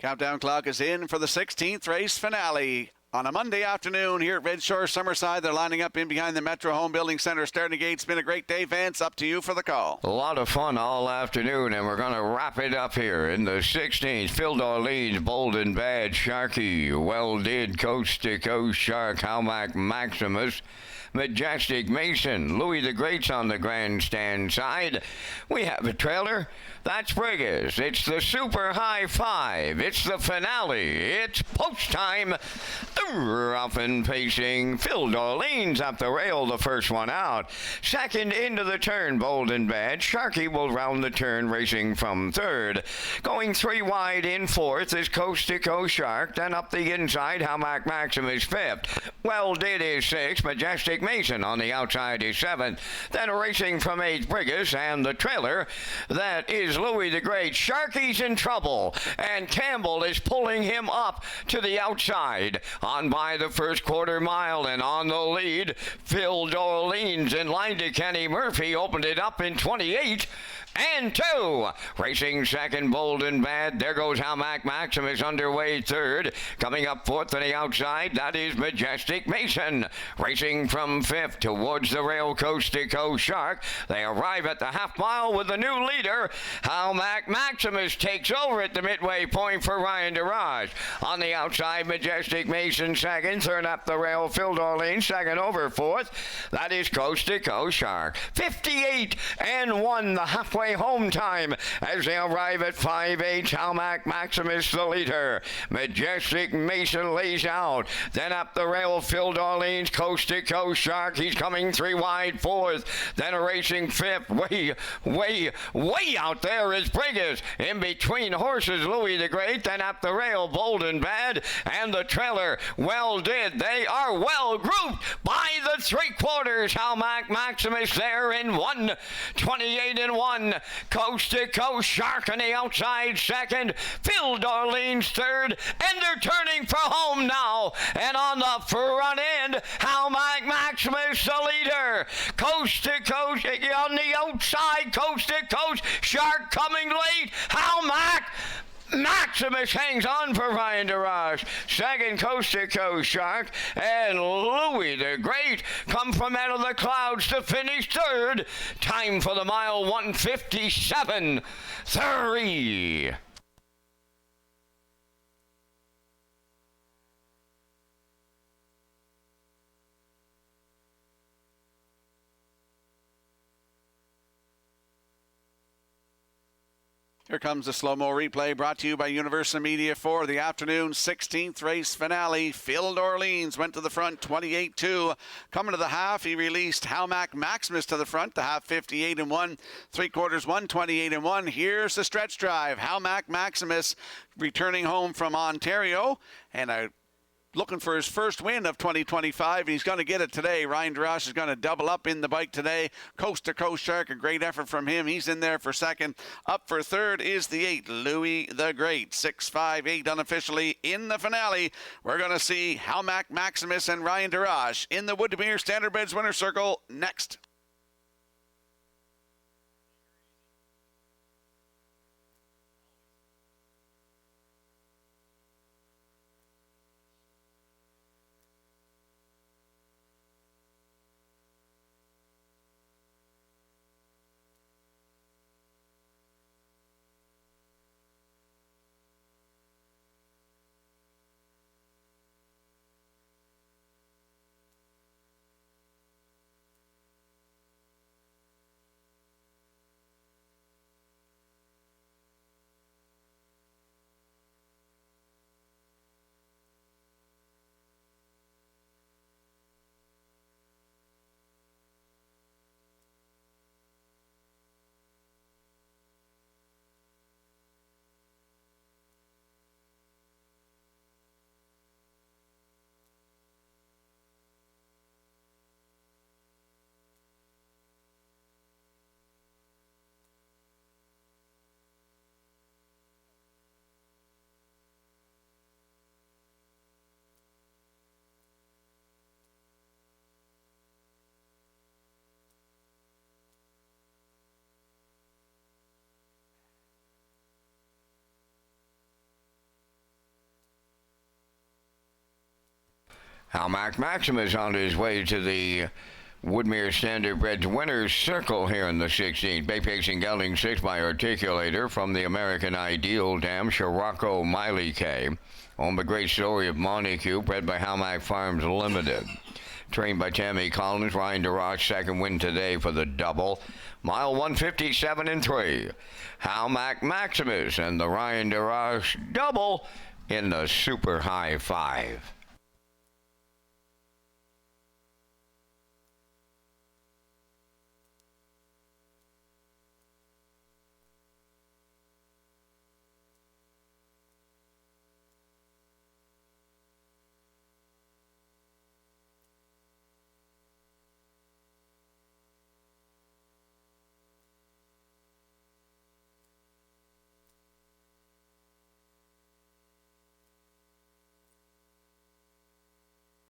Countdown clock is in for the 16th race finale. On a Monday afternoon here at Red Shore, Summerside, they're lining up in behind the Metro Home Building Center starting gate. It's been a great day, Vance. Up to you for the call. A lot of fun all afternoon, and we're going to wrap it up here in the 16th. Phil Darlene's Bold and Bad, Sharky, Well Did, Coast to Coast, Shark, Howmack Maximus, Majestic Mason, Louis the Great's on the grandstand side. We have a trailer. That's Brigas. It's the Super High Five. It's the finale. It's post time. Rough and pacing. Phil Darlene's up the rail, the first one out. Second into the turn, Bold and Bad. Sharky will round the turn, racing from third. Going three wide in fourth is Coast to Coast Shark. Then up the inside, Howmack Maximus fifth. Well Did is sixth. Majestic Mason on the outside is seventh. Then racing from eighth, Brigas, and the trailer. That is Louis the Great. Sharky's in trouble, and Campbell is pulling him up to the outside. On by the first quarter mile, and on the lead, Phil Darlene's in line to Kenny Murphy. Opened it up in 28 and 2. Racing second, Bold and Bad. There goes Howmack Maximus underway third. Coming up fourth on the outside, that is Majestic Mason. Racing from fifth towards the rail, Coast to Coast Shark. They arrive at the half mile with the new leader. Howmack Maximus takes over at the midway point for Ryan DeRage. On the outside, Majestic Mason second. Third up the rail, Phil Darlene second over fourth. That is Coast to Coast Shark. 58 and 1, the halfway home time as they arrive at 5-8. Howmack Maximus the leader. Majestic Mason lays out. Then up the rail, Phil Darlene's Coast to Coast Shark. He's coming three wide fourth. Then racing fifth. Way out there is Brigas. In between horses, Louis the Great. Then up the rail, Bold and Bad. And the trailer, Well Did. They are well grouped by the three quarters. Howmack Maximus there in 1:28 and 1. Coast to Coast Shark on the outside second. Phil Darlene's third. And they're turning for home now. And on the front end, Howmack Maximus the leader. Coast to Coast on the outside. Coast to Coast Shark coming late. Howmack Maximus hangs on for Ryan DeRage. Second, Coast to Coast Shark. And Louis the Great come from out of the clouds to finish third. Time for the mile, 1:57.3. Here comes the slow-mo replay brought to you by Universal Media for the afternoon 16th race finale. Phil Darlene's went to the front 28-2. Coming to the half, he released Howmack Maximus to the front. The half 58 and 1, three quarters 128 and 1. Here's the stretch drive. Howmack Maximus returning home from Ontario and looking for his first win of 2025. He's going to get it today. Ryan DeRage is going to double up in the bike today. Coast to Coast Shark, a great effort from him. He's in there for second. Up for third is the 8, Louis the Great. 6-5-8 unofficially in the finale. We're going to see Howmack Maximus and Ryan DeRage in the Woodmere Standardbreds winner's circle next. Halmac Maximus on his way to the Woodmere Standardbreds winner's circle here in the 16th. Bay Pacing Gelding 6 by Articulator from the American Ideal Dam, Scirocco Miley K. On the Great Story of Montague, bred by Halmac Farms Limited. Trained by Tammy Collins, Ryan DeRoche, second win today for the double. Mile 157 and 3. Halmac Maximus and the Ryan DeRoche double in the super high 5.